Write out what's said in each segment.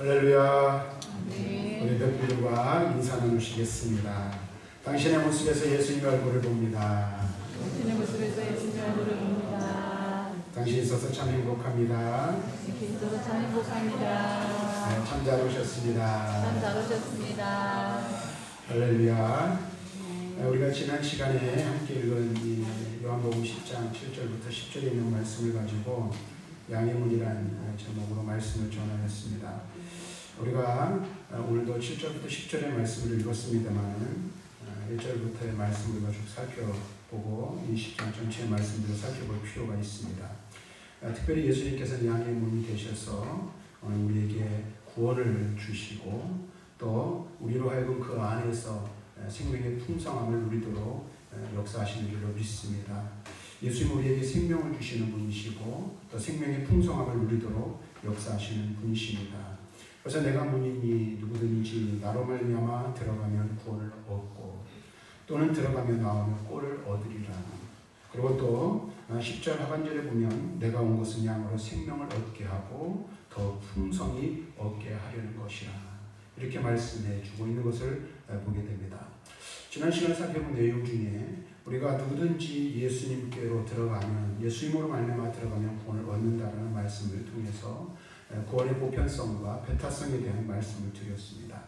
할렐루야. 네. 우리 백부들과 인사 나누시겠습니다. 당신의 모습에서 예수님의 얼굴을 봅니다. 당신의 모습에서 예수님의 얼굴을 봅니다. 당신이 있어서 참 행복합니다. 당신이 있어서 참 행복합니다. 네, 참 잘 오셨습니다. 참 잘 오셨습니다. 할렐루야. 우리가 지난 시간에 함께 읽은 이 요한복음 10장 7절부터 10절에 있는 말씀을 가지고 양의 문이라는 제목으로 말씀을 전하였습니다. 우리가 오늘도 7절부터 10절의 말씀을 읽었습니다만 1절부터의 말씀을 우리가 쭉 살펴보고 이 10장 전체의 말씀들을 살펴볼 필요가 있습니다. 특별히 예수님께서는 양의 문이 되셔서 우리에게 구원을 주시고 또 우리로 하여금 그 안에서 생명의 풍성함을 누리도록 역사하시는 줄로 믿습니다. 예수님은 우리에게 생명을 주시는 분이시고 또 생명의 풍성함을 누리도록 역사하시는 분이십니다. 그래서 내가 문이니 누구든지 나로 말미암아 들어가면 구원을 얻고 또는 들어가면 나오면 꼴을 얻으리라. 그리고 또 10절 하반절에 보면 내가 온 것은 양으로 생명을 얻게 하고 더 풍성히 얻게 하려는 것이라. 이렇게 말씀해 주고 있는 것을 보게 됩니다. 지난 시간에 살펴본 내용 중에 우리가 누구든지 예수님께로 들어가면 예수님으로 말미암아 들어가면 구원을 얻는다라는 말씀을 통해서 구원의 보편성과 배타성에 대한 말씀을 드렸습니다.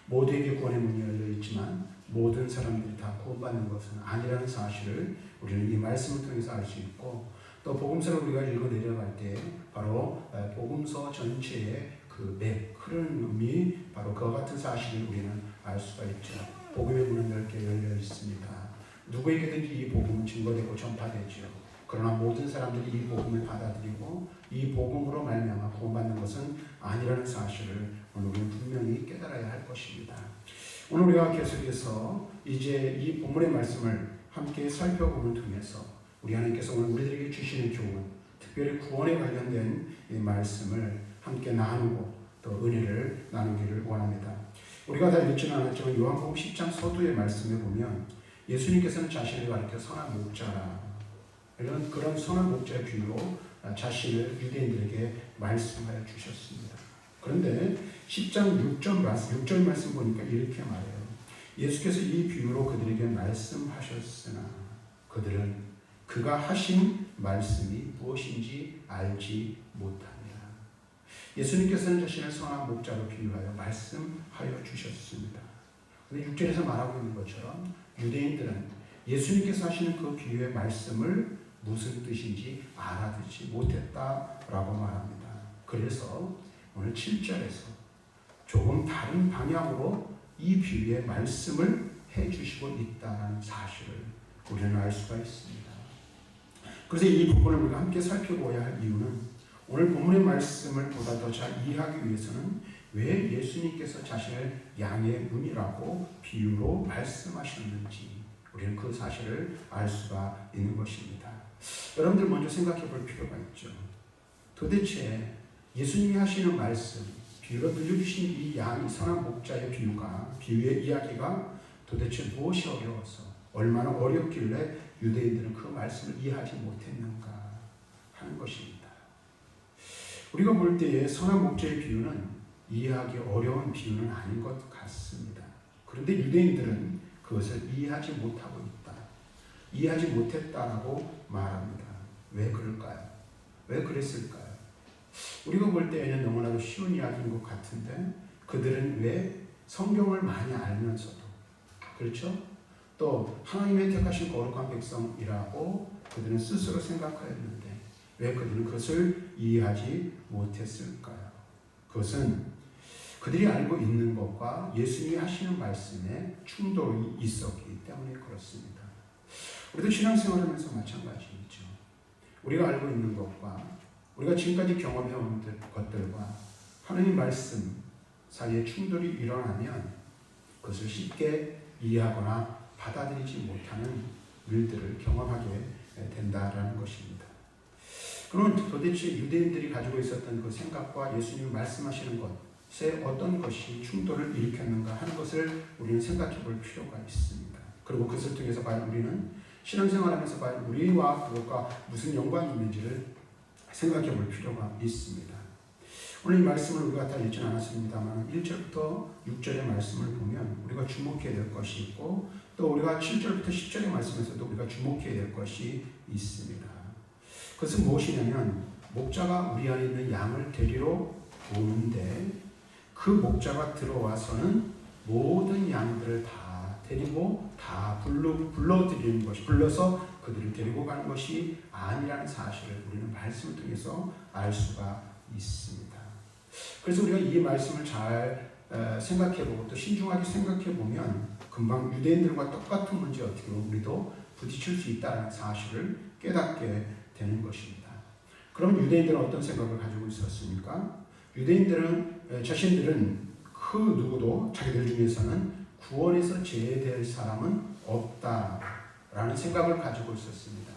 모두에게 구원의 문이 열려 있지만 모든 사람들이 다 구원받는 것은 아니라는 사실을 우리는 이 말씀을 통해서 알 수 있고 또 복음서를 우리가 읽어 내려갈 때 바로 복음서 전체의 그 흐름이 바로 그와 같은 사실을 우리는 알 수가 있죠. 복음의 문은 10개 열려 있습니다. 누구에게든지 이 복음은 증거되고 전파되죠. 그러나 모든 사람들이 이 복음을 받아들이고 이 복음으로 말미암아 구원받는 것은 아니라는 사실을 오늘 우리는 분명히 깨달아야 할 것입니다. 오늘 우리가 계속해서 이제 이 본문의 말씀을 함께 살펴보는 통해서 우리 하나님께서 오늘 우리들에게 주시는 교훈, 특별히 구원에 관련된 이 말씀을 함께 나누고 또 은혜를 나누기를 원합니다. 우리가 다 읽지는 않았지만 요한복음 10장 서두의 말씀에 보면 예수님께서는 자신을 가리켜 선한 목자라 그런 선한 목자의 비유로 자신을 유대인들에게 말씀하여 주셨습니다. 그런데 10장 6절 말씀 보니까 이렇게 말해요. 예수께서 이 비유로 그들에게 말씀하셨으나 그들은 그가 하신 말씀이 무엇인지 알지 못합니다. 예수님께서는 자신을 선한 목자로 비유하여 말씀하여 주셨습니다. 그런데 6절에서 말하고 있는 것처럼 유대인들은 예수님께서 하시는 그 비유의 말씀을 무슨 뜻인지 알아듣지 못했다라고 말합니다. 그래서 오늘 7절에서 조금 다른 방향으로 이 비유의 말씀을 해주시고 있다는 사실을 우리는 알 수가 있습니다. 그래서 이 부분을 우리가 함께 살펴보아야 할 이유는 오늘 본문의 말씀을 보다 더 잘 이해하기 위해서는 왜 예수님께서 자신을 양의 문이라고 비유로 말씀하셨는지 우리는 그 사실을 알 수가 있는 것입니다. 여러분들 먼저 생각해 볼 필요가 있죠. 도대체 예수님이 하시는 말씀, 비유로 들려주신 이 양, 선한 목자의 비유의 이야기가 도대체 무엇이 어려워서 얼마나 어렵길래 유대인들은 그 말씀을 이해하지 못했는가 하는 것입니다. 우리가 볼 때에 선한 목자의 비유는 이해하기 어려운 비유는 아닌 것 같습니다. 그런데 유대인들은 그것을 이해하지 못하고 있다. 이해하지 못했다라고 말합니다. 왜 그럴까요? 왜 그랬을까요? 우리가 볼 때에는 너무나도 쉬운 이야기인 것 같은데 그들은 왜 성경을 많이 알면서도 그렇죠? 또 하나님의 택하신 거룩한 백성이라고 그들은 스스로 생각하였는데 왜 그들은 그것을 이해하지 못했을까요? 그것은 그들이 알고 있는 것과 예수님이 하시는 말씀에 충돌이 있었기 때문에 그렇습니다. 우리도 신앙생활하면서 마찬가지이죠. 우리가 알고 있는 것과 우리가 지금까지 경험해온 것들과 하나님 말씀 사이에 충돌이 일어나면 그것을 쉽게 이해하거나 받아들이지 못하는 일들을 경험하게 된다라는 것입니다. 그럼 도대체 유대인들이 가지고 있었던 그 생각과 예수님이 말씀하시는 것에 어떤 것이 충돌을 일으켰는가 하는 것을 우리는 생각해 볼 필요가 있습니다. 그리고 그것을 통해서 과연 우리는 신앙생활하면서 과연 우리와 그것과 무슨 연관이 있는지를 생각해 볼 필요가 있습니다. 오늘 이 말씀을 우리가 다 읽지는 않았습니다만 1절부터 6절의 말씀을 보면 우리가 주목해야 될 것이 있고 또 우리가 7절부터 10절의 말씀에서도 우리가 주목해야 될 것이 있습니다. 그것은 무엇이냐면 목자가 우리 안에 있는 양을 데리러 오는데 그 목자가 들어와서는 모든 양들을 다 데리고 다 불러들이는 것이 불러서 그들을 데리고 가는 것이 아니라는 사실을 우리는 말씀을 통해서 알 수가 있습니다. 그래서 우리가 이 말씀을 잘 생각해보고 또 신중하게 생각해보면 금방 유대인들과 똑같은 문제 어떻게 보면 우리도 부딪힐 수 있다는 사실을 깨닫게 되는 것입니다. 그럼 유대인들은 어떤 생각을 가지고 있었습니까? 유대인들은 자신들은 그 누구도 자기들 중에서는 구원에서 제외될 사람은 없다라는 생각을 가지고 있었습니다.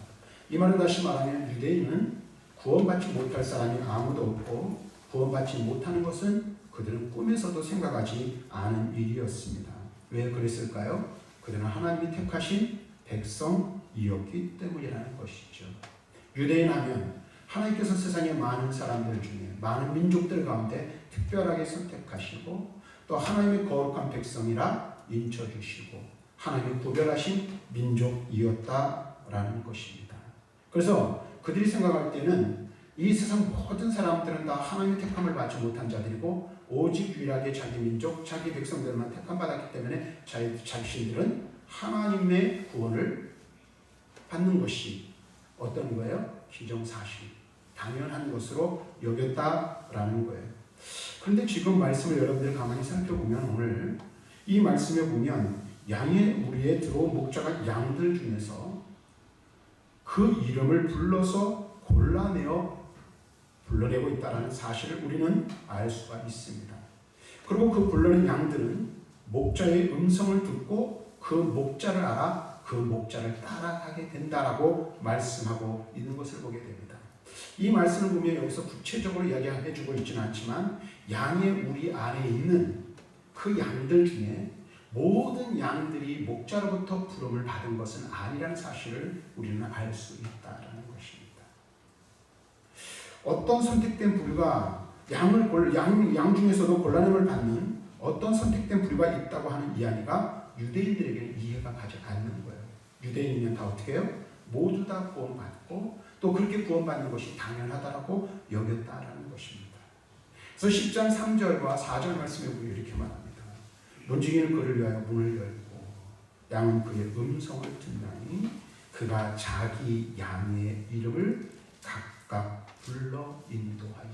이 말은 다시 말하면 유대인은 구원받지 못할 사람이 아무도 없고 구원받지 못하는 것은 그들은 꿈에서도 생각하지 않은 일이었습니다. 왜 그랬을까요? 그들은 하나님이 택하신 백성이었기 때문이라는 것이죠. 유대인 하면 하나님께서 세상의 많은 사람들 중에 많은 민족들 가운데 특별하게 선택하시고 또 하나님의 거룩한 백성이라 인쳐주시고 하나님이 구별하신 민족이었다라는 것입니다. 그래서 그들이 생각할 때는 이 세상 모든 사람들은 다 하나님의 택함을 받지 못한 자들이고 오직 유일하게 자기 민족, 자기 백성들만 택함받았기 때문에 자신들은 하나님의 구원을 받는 것이 어떤 거예요? 기정사실, 당연한 것으로 여겼다라는 거예요. 그런데 지금 말씀을 여러분들 가만히 살펴보면 오늘 이 말씀에 보면 양의 무리에 들어온 목자가 양들 중에서 그 이름을 불러서 불러내고 있다는 사실을 우리는 알 수가 있습니다. 그리고 그 불러낸 양들은 목자의 음성을 듣고 그 목자를 알아 그 목자를 따라가게 된다라고 말씀하고 있는 것을 보게 됩니다. 이 말씀을 보면 여기서 구체적으로 이야기해 주고 있지는 않지만 양의 우리 안에 있는 그 양들 중에 모든 양들이 목자로부터 부름을 받은 것은 아니라는 사실을 우리는 알 수 있다는 것입니다. 어떤 선택된 부류가 양 중에서도 곤란함을 받는 어떤 선택된 부류가 있다고 하는 이야기가 유대인들에게는 이해가 가지 않는 거예요. 유대인이면 다 어떻게 해요? 모두 다 구원받고 또 그렇게 구원받는 것이 당연하다라고 여겼다라는 것입니다. 그래서 10장 3절과 4절 말씀에 보면 이렇게 말합니다. 문지기는 그를 위하여 문을 열고 양은 그의 음성을 듣나니 그가 자기 양의 이름을 각각 불러 인도하리라.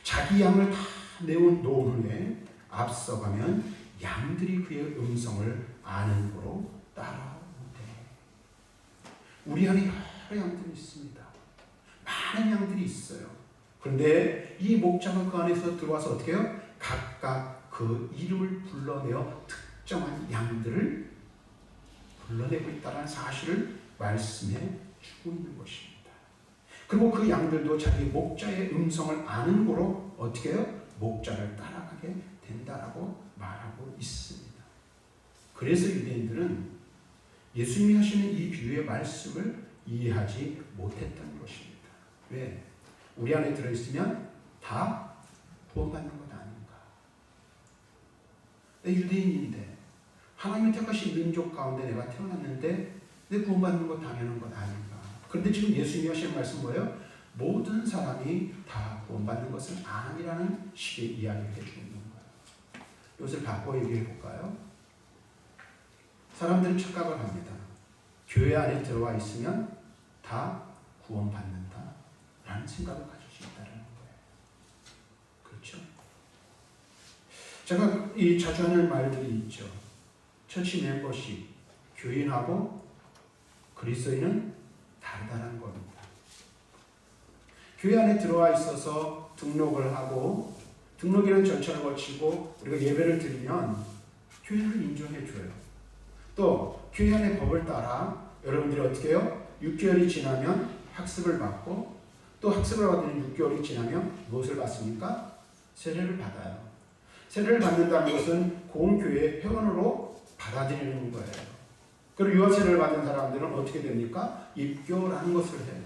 자기 양을 다 놓은 후에 앞서가면 양들이 그의 음성을 아는 거로 따라오되. 우리 안에 여러 양들이 있습니다. 많은 양들이 있어요. 그런데 이 목자가 그 안에서 들어와서 어떻게 해요? 각각 그 이름을 불러내어 특정한 양들을 불러내고 있다는 사실을 말씀해 주고 있는 것입니다. 그리고 그 양들도 자기 목자의 음성을 아는 거로 어떻게 해요? 목자를 따라가게 된다라고 말하고 있습니다. 그래서 유대인들은 예수님이 하시는 이 비유의 말씀을 이해하지 못했던 것입니다. 왜? 우리 안에 들어있으면 다 구원받는 것 아닌가? 내 유대인인데 하나님이 택하신 민족 가운데 내가 태어났는데 내 구원받는 것 당연한 것 아닌가? 그런데 지금 예수님이 하시는 말씀 뭐예요? 모든 사람이 다 구원받는 것은 아니라는 식의 이야기를 해주고 있는 거예요. 이것을 바꿔 얘기해 볼까요? 사람들은 착각을 합니다. 교회 안에 들어와 있으면 다 구원받는다 라는 생각을 가질 수 있다는 거예요. 그렇죠? 제가 자주 하는 말들이 있죠. 처치 멤버십, 교인하고 그리스도인은 다르다는 겁니다. 교회 안에 들어와 있어서 등록을 하고 등록이라는 절차를 거치고 우리가 예배를 드리면 교회를 인정해 줘요. 또 교회 안의 법을 따라 여러분들이 어떻게 해요? 6개월이 지나면 학습을 받고 또 학습을 받는 6개월이 지나면 무엇을 받습니까? 세례를 받아요. 세례를 받는다는 것은 공교회의 회원으로 받아들이는 거예요. 그리고 유아세례를 받은 사람들은 어떻게 됩니까? 입교라는 것을 해요.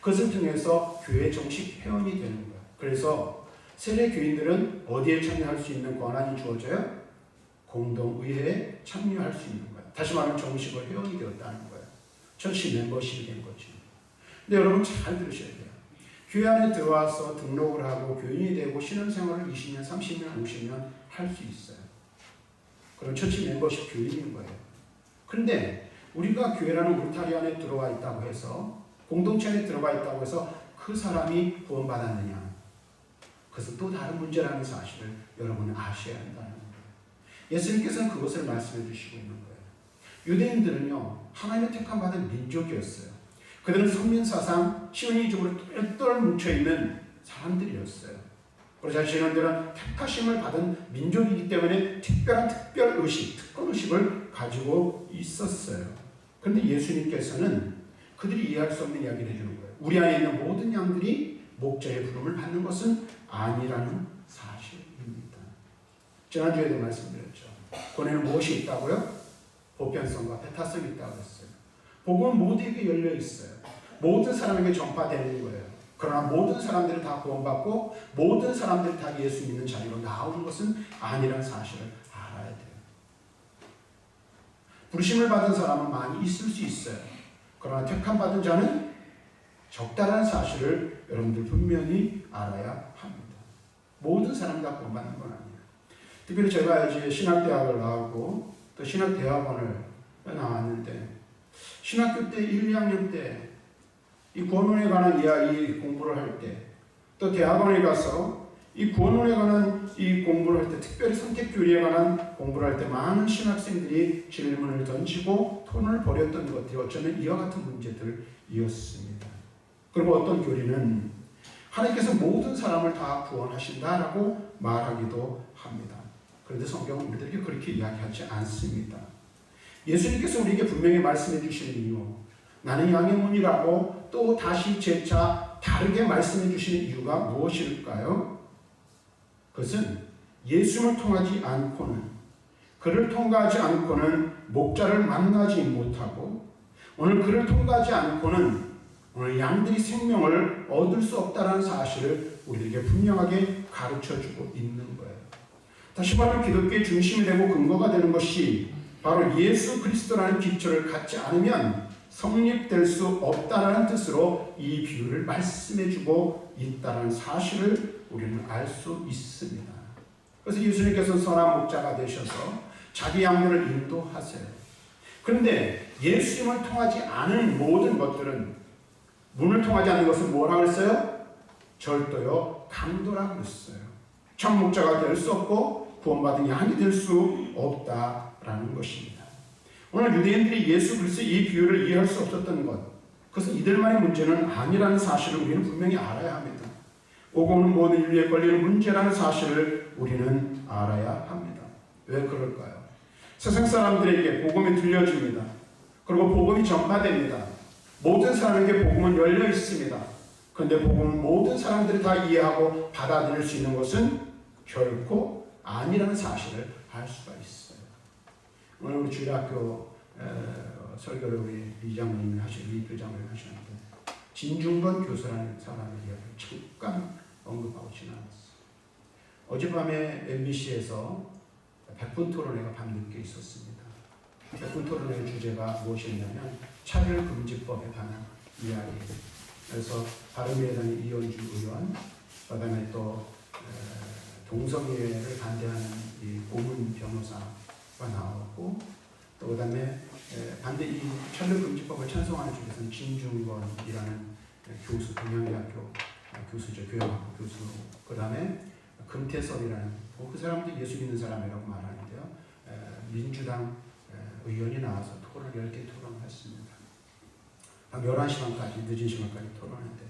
그것을 통해서 교회 정식 회원이 되는 거예요. 그래서 세례 교인들은 어디에 참여할 수 있는 권한이 주어져요? 공동의회에 참여할 수 있는 거예요. 다시 말하면 정식으로 회원이 되었다는 거예요. 전시 멤버십이 된 거죠. 근데 여러분 잘 들으셔야 돼요. 교회 안에 들어와서 등록을 하고 교인이 되고 신앙생활을 20년, 30년, 50년 할 수 있어요. 그런 처치 멤버십 교인인 거예요. 그런데 우리가 교회라는 울타리 안에 들어와 있다고 해서 공동체 안에 들어가 있다고 해서 그 사람이 구원받았느냐? 그것은 또 다른 문제라는 사실을 여러분은 아셔야 한다는 거예요. 예수님께서는 그것을 말씀해 주시고 있는 거예요. 유대인들은요, 하나님의 택함받은 민족이었어요. 그들은 선민사상, 시온이적으로 똘똘 뭉쳐있는 사람들이었어요. 그래서 자신들은 택하심을 받은 민족이기 때문에 특별의식, 특권의식을 가지고 있었어요. 그런데 예수님께서는 그들이 이해할 수 없는 이야기를 해주는 거예요. 우리 안에 있는 모든 양들이 목자의 부름을 받는 것은 아니라는 사실입니다. 지난주에도 말씀드렸죠. 권에는 무엇이 있다고요? 보편성과 배타성이 있다고 했어요. 복음은 모두에게 열려 있어요. 모든 사람에게 전파되는 거예요. 그러나 모든 사람들이 다 구원받고 모든 사람들이 다 예수 믿는 자리로 나오는 것은 아니라는 사실을 알아야 돼요. 부르심을 받은 사람은 많이 있을 수 있어요. 그러나 택함받은 자는 적다라는 사실을 여러분들 분명히 알아야 합니다. 모든 사람이 다 구원받는 건 아니에요. 특별히 제가 이제 신학대학을 나오고 또 신학대학원을 나왔는데 신학교 때 1, 2학년 때 이 구원론에 관한 이야기 공부를 할 때 또 대학원에 가서 이 구원론에 관한 이 공부를 할 때 특별히 선택교리에 관한 공부를 할 때 많은 신학생들이 질문을 던지고 토론을 벌였던 것들이 어쩌면 이와 같은 문제들이었습니다. 그리고 어떤 교리는 하나님께서 모든 사람을 다 구원하신다라고 말하기도 합니다. 그런데 성경은 우리들에게 그렇게 이야기하지 않습니다. 예수님께서 우리에게 분명히 말씀해 주시는 이유, 나는 양의 문이라고 또 다시 재차 다르게 말씀해 주시는 이유가 무엇일까요? 그것은 예수를 통하지 않고는, 그를 통과하지 않고는 목자를 만나지 못하고, 오늘 그를 통과하지 않고는 오늘 양들이 생명을 얻을 수 없다는 사실을 우리에게 분명하게 가르쳐주고 있는 거예요. 다시 말하면 기독교의 중심이 되고 근거가 되는 것이 바로 예수 그리스도라는 기초를 갖지 않으면 성립될 수 없다는 뜻으로 이 비유를 말씀해주고 있다는 사실을 우리는 알 수 있습니다. 그래서 예수님께서 선한 목자가 되셔서 자기 양들을 인도하세요. 그런데 예수님을 통하지 않은 모든 것들은, 문을 통하지 않는 것은 뭐라고 했어요? 절도요, 강도라고 했어요. 참 목자가 될 수 없고 구원받은 양이 될 수 없다라는 것입니다. 오늘 유대인들이 예수 그리스도의 이 비유를 이해할 수 없었던 것, 그것은 이들만의 문제는 아니라는 사실을 우리는 분명히 알아야 합니다. 오고 오는 모든 인류에 걸리는 문제라는 사실을 우리는 알아야 합니다. 왜 그럴까요? 세상 사람들에게 복음이 들려집니다. 그리고 복음이 전파됩니다. 모든 사람에게 복음은 열려 있습니다. 그런데 복음은 모든 사람들이 다 이해하고 받아들일 수 있는 것은 결코 아니라는 사실을 알 수가 있어요. 오늘 우리 주일학교 설교를 우리 이장님이 하시고 교장을 하시는데 진중권 교수라는 사람의 이야기를 잠깐 언급하고 지나갔어요. 어젯밤에 MBC에서 100분 토론회가 밤늦게 있었습니다. 100분 토론회의 주제가 무엇이었냐면 차별금지법에 관한 이야기예요. 그래서 바른미래당의 이현주 의원, 그다음에 또 동성애를 반대하는 이 고문 변호사가 나왔고, 또 그다음에 반대 이 차별금지법을 찬성하는 쪽에서는 진중권이라는 교수, 동양대학교 교수죠, 교양학부 교수. 그다음에 금태섭이라는 그 사람도 예수 믿는 사람이라고 말하는데요. 민주당 의원이 나와서 토론을 10개 토론을 했습니다. 밤 11시간까지, 늦은 시간까지 토론했는데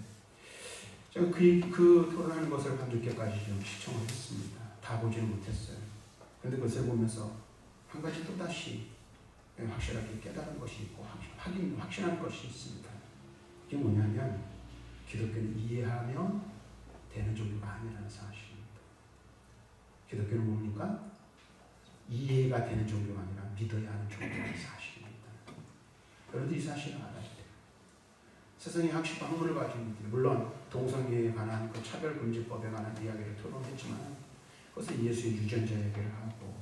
제가 그 토론하는 것을 밤늦게까지 좀 시청을 했습니다. 다 보지는 못했어요. 그런데 그것을 보면서 한 가지 또다시 확실하게 깨달은 것이 있고 확신한 것이 있습니다. 그게 뭐냐면 기독교는 이해하면 되는 종교가 아니라는 사실입니다. 기독교는 뭡니까? 이해가 되는 종교가 아니라 믿어야 하는 종교라는 사실입니다. 여러분들 이 사실을 알아야 돼요. 세상에 학식 학문을 가진 분들, 물론 동성애에 관한 그 차별금지법에 관한 이야기를 토론했지만 그것은 예수의 유전자 얘기를 하고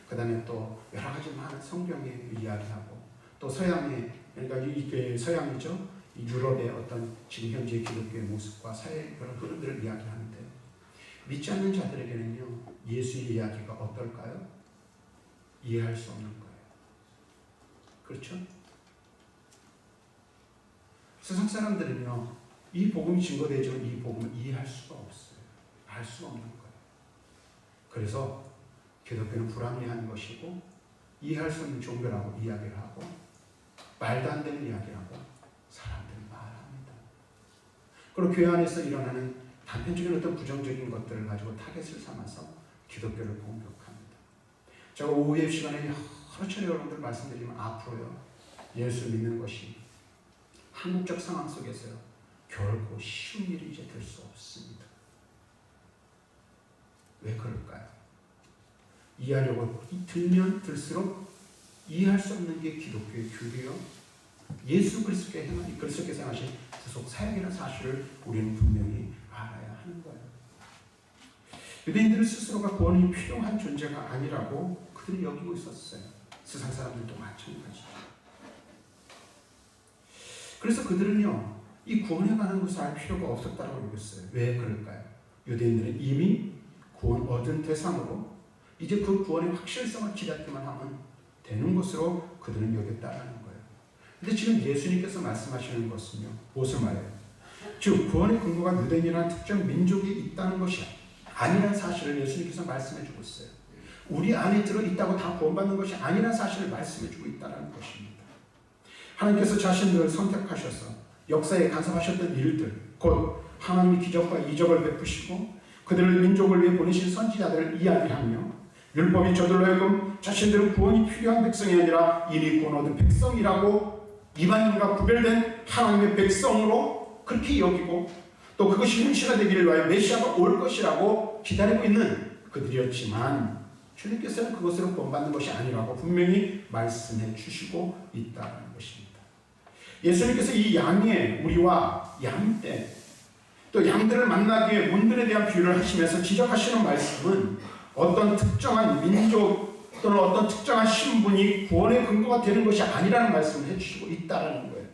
그 다음에 또 여러 가지 많은 성경의 이야기하고 또 서양의 그러니까 이게 서양이죠. 유럽의 어떤 지금 현재 기독교의 모습과 사회 그런 흐름들을 이야기하는데 믿지 않는 자들에게는요 예수의 이야기가 어떨까요? 이해할 수 없는 거예요. 그렇죠? 세상 사람들은요 이 복음이 증거되지만 이 복음을 이해할 수가 없어요. 알 수가 없는 거예요. 그래서 기독교는 불합리한 것이고 이해할 수 없는 종교라고 이야기를 하고 말도 안 되는 이야기를 하고 사람들이 말합니다. 그리고 교회 안에서 일어나는 단편적인 어떤 부정적인 것들을 가지고 타겟을 삼아서 기독교를 공격합니다. 제가 오후의 시간에 여러 차례 여러분들 말씀드리면 앞으로요 예수 믿는 것이 한국적 상황 속에서요 결코 쉬운 일이 이제 될 수 없습니다. 왜 그럴까요? 이해하려고 들면 들수록 이해할 수 없는 게 기독교의 교리요 예수 그리스도께서 행하신 구속 사역이라는 사실을 우리는 분명히 알아야 하는 거예요. 유대인들은 스스로가 구원이 필요한 존재가 아니라고 그들이 여기고 있었어요. 세상 사람들도 마찬가지죠. 그래서 그들은요 이 구원에 관한 것을 알 필요가 없었다고 여겼어요. 왜 그럴까요? 유대인들은 이미 구원 얻은 대상으로 이제 그 구원의 확실성을 기대기만 하면 되는 것으로 그들은 여겼다라는 거예요. 근데 지금 예수님께서 말씀하시는 것은요 무엇을 말해요? 즉 구원의 근거가 유대인이라는 특정 민족이 있다는 것이 아니라는 사실을 예수님께서 말씀해 주고 있어요. 우리 안에 들어있다고 다 구원받는 것이 아니라는 사실을 말씀해 주고 있다는 것입니다. 하나님께서 자신들을 선택하셔서 역사에 간섭하셨던 일들 곧 하나님이 기적과 이적을 베푸시고 그들을 민족을 위해 보내신 선지자들을 이야기하며 율법이 저들로 하여금 자신들은 구원이 필요한 백성이 아니라 이미 구원 얻은 백성이라고 이방인과 구별된 하나님의 백성으로 그렇게 여기고 또 그것이 현실화되기를 위하여 메시아가 올 것이라고 기다리고 있는 그들이었지만 주님께서는 그것으로 구원받는 것이 아니라고 분명히 말씀해 주시고 있다는 것입니다. 예수님께서 이 양의 우리와 양떼 또 양들을 만나기 위해 문들에 대한 비유를 하시면서 지적하시는 말씀은 어떤 특정한 민족 또는 어떤 특정한 신분이 구원의 근거가 되는 것이 아니라는 말씀을 해주시고 있다는 거예요.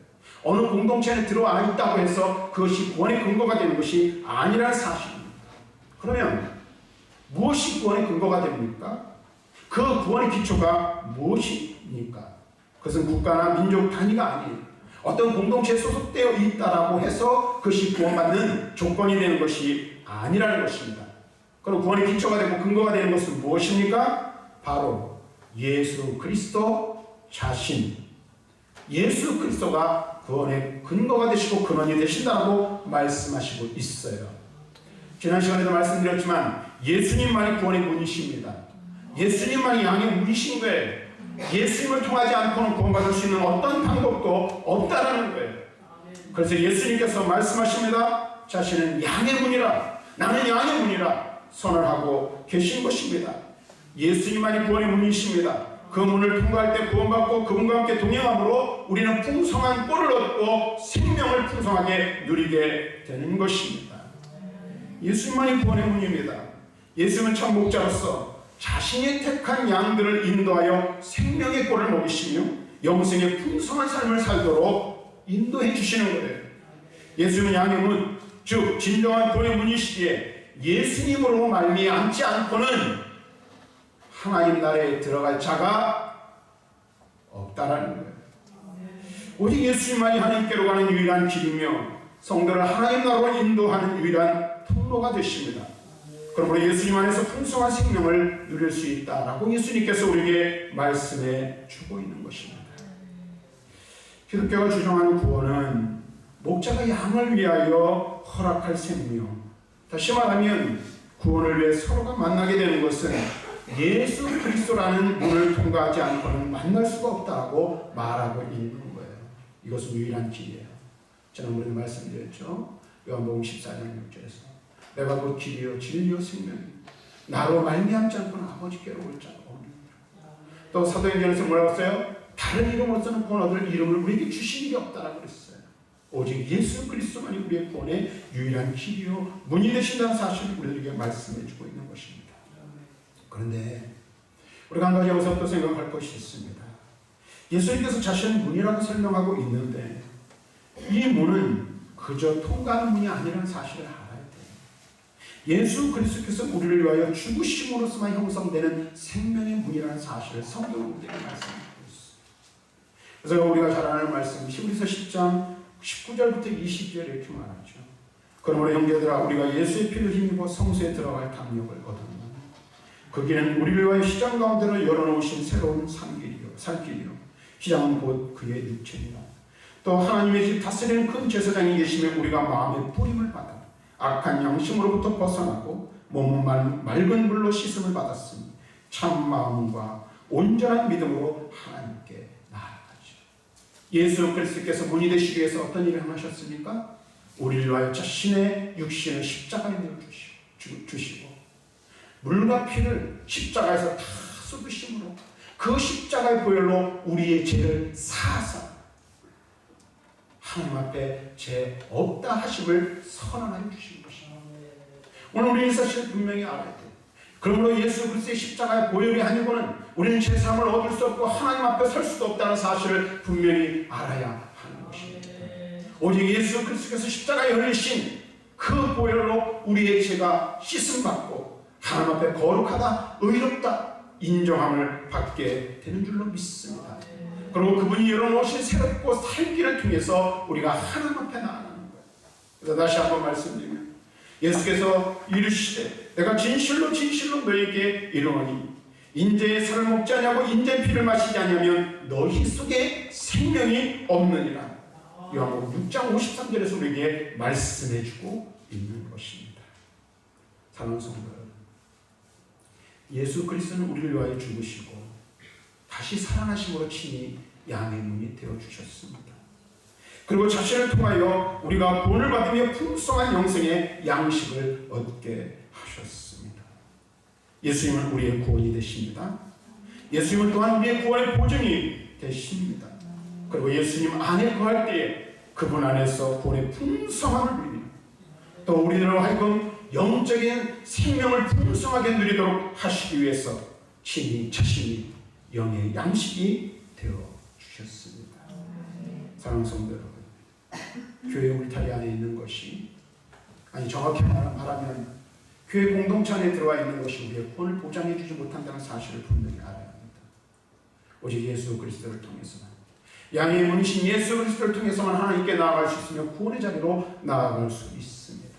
어느 공동체 안에 들어와 있다고 해서 그것이 구원의 근거가 되는 것이 아니라는 사실입니다. 그러면 무엇이 구원의 근거가 됩니까? 그 구원의 기초가 무엇입니까? 그것은 국가나 민족 단위가 아니에요. 어떤 공동체에 소속되어 있다라고 해서 그것이 구원받는 조건이 되는 것이 아니라는 것입니다. 그럼 구원의 기초가 되고 근거가 되는 것은 무엇입니까? 바로 예수 그리스도 자신. 예수 그리스도가 구원의 근거가 되시고 근원이 되신다고 말씀하시고 있어요. 지난 시간에도 말씀드렸지만 예수님만이 구원의 문이십니다. 예수님만이 양의 문이신 거예요. 예수님을 통하지 않고는 구원받을 수 있는 어떤 방법도 없다라는 거예요. 그래서 예수님께서 말씀하십니다. 자신은 양의 문이라 나는 양의 문이라 선언하고 계신 것입니다. 예수님만이 구원의 문이십니다. 그 문을 통과할 때 구원받고 그분과 함께 동행함으로 우리는 풍성한 꼴을 얻고 생명을 풍성하게 누리게 되는 것입니다. 예수님만이 구원의 문입니다. 예수님은 참 목자로서 자신이 택한 양들을 인도하여 생명의 꼴을 먹이시며 영생의 풍성한 삶을 살도록 인도해 주시는 거예요. 예수님은 양의 문, 즉 진정한 구원의 문이시기에 예수님으로 말미암지 않고는 하나님 나라에 들어갈 자가 없다라는 거예요. 오직 예수님만이 하나님께로 가는 유일한 길이며 성도를 하나님 나라로 인도하는 유일한 통로가 되십니다. 그러므로 예수님 안에서 풍성한 생명을 누릴 수 있다라고 예수님께서 우리에게 말씀해 주고 있는 것입니다. 기독교가 주장하는 구원은 목자가 양을 위하여 허락할 생명, 다시 말하면 구원을 위해 서로가 만나게 되는 것은 예수 그리스도라는 문을 통과하지 않고는 만날 수가 없다고 말하고 있는 거예요. 이것은 유일한 길이에요. 지난번에 말씀드렸죠. 요한복음 14장 6절에서 내가 곧 길이요 진리요 생명이요 나로 말미암지 않고는 아버지께로 올 자가 없느니라. 또 사도행전에서 뭐라고 했어요? 다른 이름으로서는 구원 얻을 이름을 우리에게 주신 일이 없다라고 그랬어요. 오직 예수 그리스도만이 우리의 구원의 유일한 길이요 문이 되신다는 사실을 우리에게 말씀해 주고 있는 것입니다. 그런데 우리가 한 가지 여기서 또 생각할 것이 있습니다. 예수님께서 자신의 문이라고 설명하고 있는데 이 문은 그저 통과하는 문이 아니라는 사실을 알아야 돼요. 예수 그리스도께서 우리를 위하여 죽으심으로서만 형성되는 생명의 문이라는 사실을 성경은 우리에게 말씀하고 있어요. 그래서 우리가 잘 아는 말씀 히브리서 10장 19절부터 20절 이렇게 말하죠. 그러므로 형제들아 우리가 예수의 피를 힘입어 성소에 들어갈 담력을 얻었노니 그 길은 우리를 위하여 시장 가운데로 열어놓으신 새로운 살길이요 시장은 곧 그의 육체니라. 또 하나님의 집 다스리는 큰 제사장이 계시며 우리가 마음의 뿌림을 받아 악한 양심으로부터 벗어나고 몸은 맑은 물로 씻음을 받았으니 참 마음과 온전한 믿음으로 하나님께 나아가죠. 예수 그리스도께서 문이 되시기 위해서 어떤 일을 하셨습니까? 우리를 위하여 자신의 육신을 십자가에 내어 주시고 물과 피를 십자가에서 다 쏟으심으로 그 십자가의 보혈로 우리의 죄를 사하사 하나님 앞에 죄 없다 하심을 선언하여 주신 것입니다. 오늘 우리는 이 사실을 분명히 알아야 돼요. 그러므로 예수 그리스도의 십자가의 보혈이 아니고는 우리는 죄사함을 얻을 수 없고 하나님 앞에 설 수도 없다는 사실을 분명히 알아야 하는 것입니다. 오직 예수 그리스도께서 십자가에 흘리신 그 보혈로 우리의 죄가 씻음받고 하나님 앞에 거룩하다, 의롭다 인정함을 받게 되는 줄로 믿습니다. 그리고 그분이 열어놓으신 새롭고 살기를 통해서 우리가 하나님 앞에 나아가는 거예요. 그래서 다시 한번 말씀드리면 예수께서 이르시되 내가 진실로 너에게 이르노니 인자의 살을 먹지 아니하고 인자의 피를 마시지 아니하면 너희 속에 생명이 없느니라. 요한복음 6장 53절에서 우리에게 말씀해주고 있는 것입니다. 사랑하는 성도 여러분, 예수 그리스도는 우리를 위하여 죽으시고 다시 살아나심으로 친히 양의 문이 되어주셨습니다. 그리고 자신을 통하여 우리가 구원을 받으며 풍성한 영생의 양식을 얻게 하셨습니다. 예수님은 우리의 구원이 되십니다. 예수님은 또한 우리의 구원의 보증이 되십니다. 그리고 예수님 안에 거할 때에 그분 안에서 구원의 풍성함을 누리며 또 우리들로 하여금 영적인 생명을 풍성하게 누리도록 하시기 위해서 친히 자신이 영의 양식이 되어 주셨습니다. 사랑하는 성도 여러분, 교회 울타리 안에 있는 것이 정확히 말하면 교회 공동체 안에 들어와 있는 것이 우리의 구원을 보장해 주지 못한다는 사실을 분명히 알아야 합니다. 오직 예수 그리스도를 통해서만 양의 문이신 예수 그리스도를 통해서만 하나님께 나아갈 수 있으며 구원의 자리로 나아갈 수 있습니다.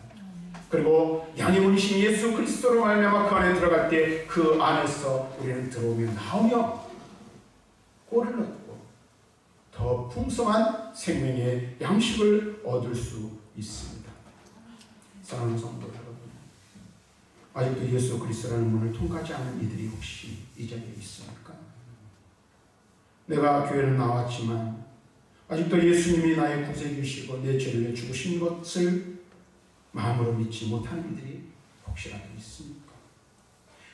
그리고 양의 문이신 예수 그리스도로 말미암아 그 안에 들어갈 때 그 안에서 우리는 들어오며 나오며 꼴을 얻고 더 풍성한 생명의 양식을 얻을 수 있습니다. 사랑하는 성도 여러분, 아직도 예수 그리스도라는 문을 통과하지 않은 이들이 혹시 이 자리에 있습니까? 내가 교회는 나왔지만 아직도 예수님이 나의 구세주시고 내 죄를 위해 죽으신 것을 마음으로 믿지 못하는 이들이 혹시라도 있습니까?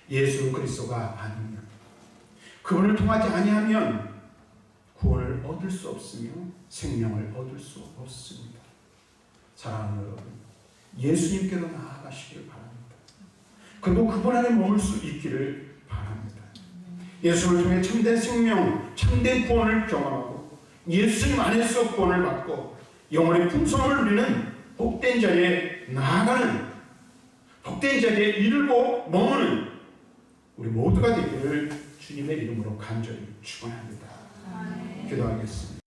예수 그리스도가 아니면, 그분을 통하지 아니하면 구원을 얻을 수 없으며 생명을 얻을 수 없습니다. 사랑하는 여러분, 예수님께로 나아가시길 바랍니다. 그리고 그분 안에 머물 수 있기를 바랍니다. 예수를 통해 참된 생명, 참된 구원을 경험하고 예수님 안에서 구원을 받고 영혼의 풍성함을 누리는 복된 자리에 나아가는, 복된 자리에 이르고 머무는 우리 모두가 되기를 주님의 이름으로 간절히 축원합니다. 기도하겠습니다.